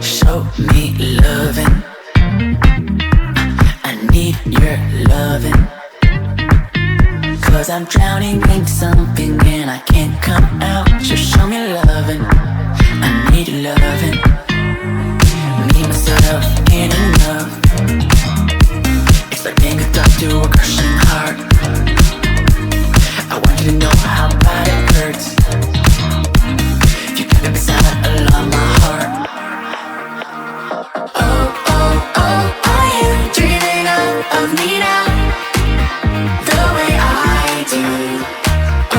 Show me loving. I need your loving. 'Cause I'm drowning in something and I can't come out. So show me loving. I need your loving. Me, myself, ain't enough. It's like being hooked up to a crushing heart. I want you to know how bad it hurts. If you keep it beside along my heart. Oh, oh, oh, are you dreaming of me now? The way I do.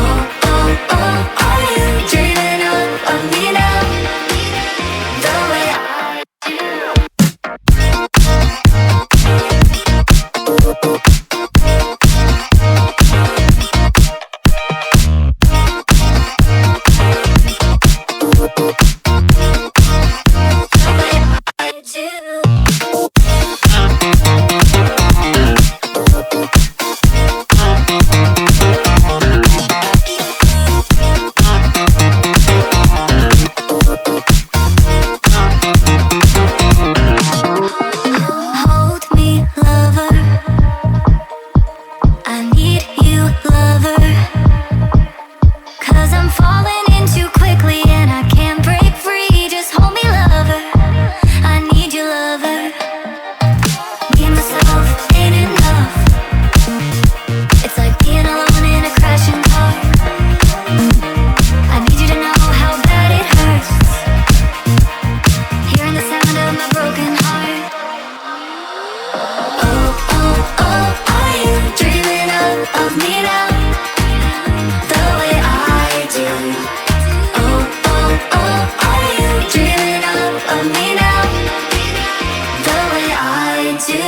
Oh, oh, oh, are you dreaming of me now? The way I do. Hold me, lover. I need you, lover. 'Cause I'm falling in too quickly and I can't break free. Just hold me, lover. I need you, lover. Me and myself ain't enough. It's like being alone in a crashing car. I need you to know how bad it hurts. Hearing the sound of my broken heart. Oh, oh, oh, are you dreaming of me now? The way I do. Oh, oh, oh, are you dreaming of me now? The way I do.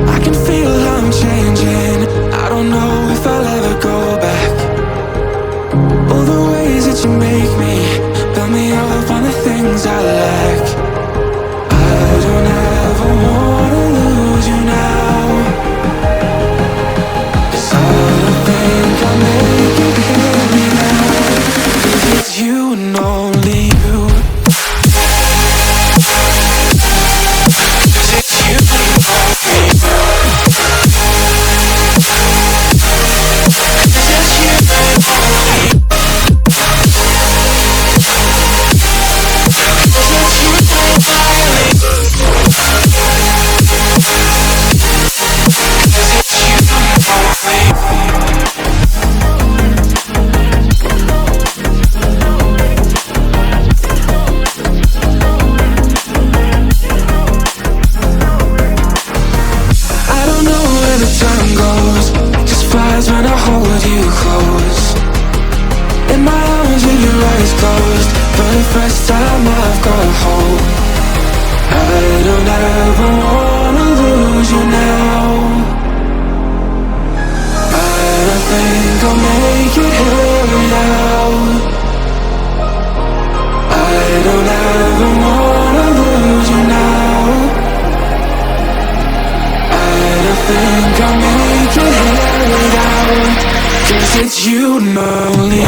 I can feel how I'm changing. I don't know if I'll ever go back. All the ways that you make me, build me up on the things I lack. I don't ever wanna lose you now. 'Cause I don't think I'll make it here now. 'Cause it's you and only you. 'Cause it's you and only you. First time I've got home, I don't ever wanna lose you now. I don't think I'll make it here now. I don't ever wanna lose you now. I don't think I'll make it here now. 'Cause it's you and only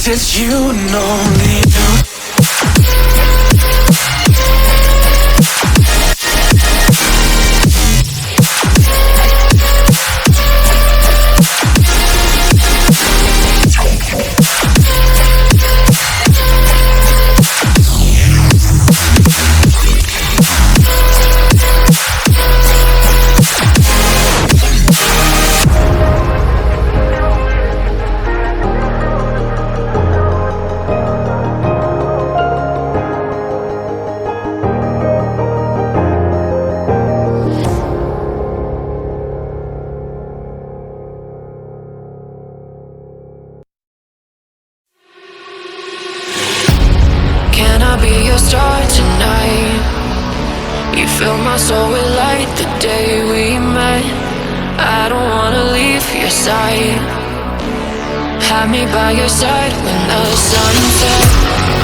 it's you and only you. Can I be your star tonight? You fill my soul with light the day we met. I don't wanna leave your side. Have me by your side when the sun sets.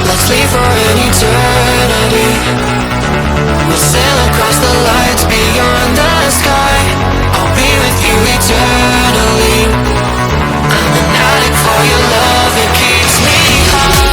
Let's leave for an eternity. We'll sail across the lights beyond the sky. I'll be with you eternally. I'm an addict for your love, it keeps me high.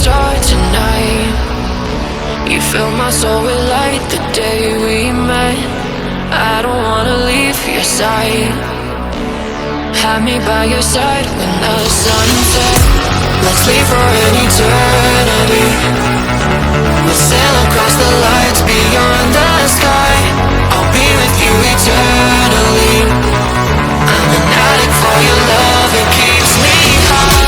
Star tonight. You fill my soul with light the day we met. I don't wanna leave your side. Have me by your side when the sun sets. Let's leave for an eternity. We'll sail across the lights beyond the sky. I'll be with you eternally. I'm an addict for your love, it keeps me high.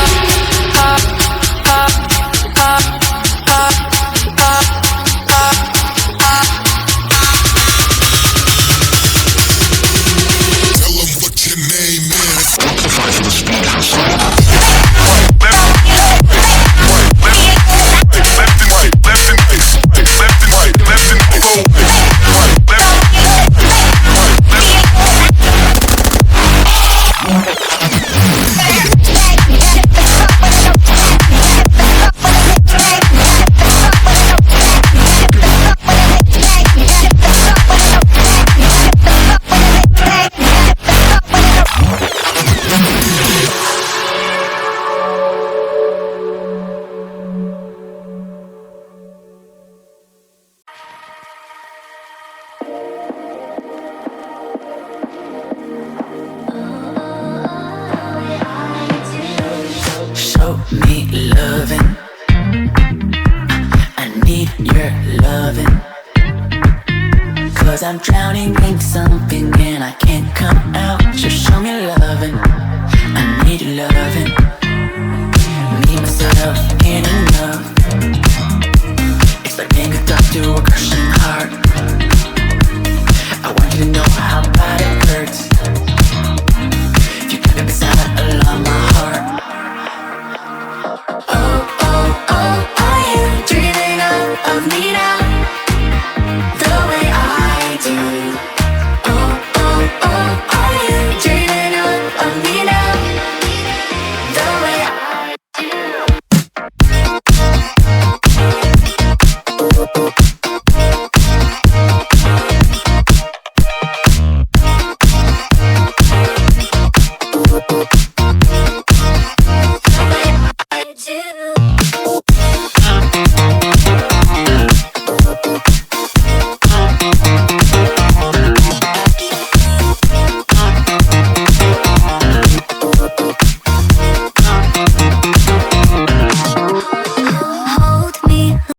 Show me loving. I need your loving. 'Cause I'm drowning in something and I can't come out.